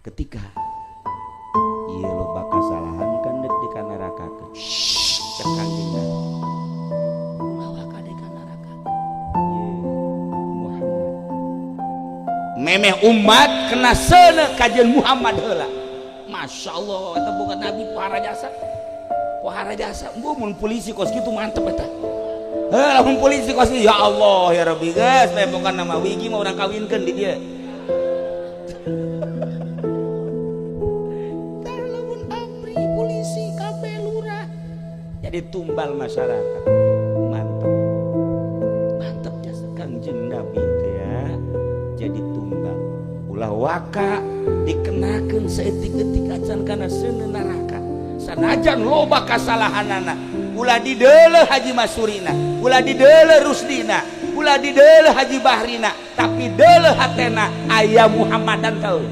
ketika ieu loba kasalahan kan dek di kana neraka ke cek Kangjeng Nabi ulah ka di kana neraka Muhammad memeh umat kena seuneu kajian Muhammad heula Masya Allah eta boga Nabi pohara jasa mun polisi kos kitu mantep eta lamun polisi kos ya Allah ya Rabbi geus lepokan nama wigi mau urang kawinkeun di dieu jadi tumbal masyarakat mantapnya Kangjeng Nabi itu ya jadi tumbal ulah waka dikenakeun saeutik-eutik acan kana seuneu neraka sanajan loba kasalahanana ulah dideuleuh Haji Masurina ulah dideuleuh Rusdina ulah dideuleuh Haji Bahrina tapi deuleuh hatena aya Muhammadan teu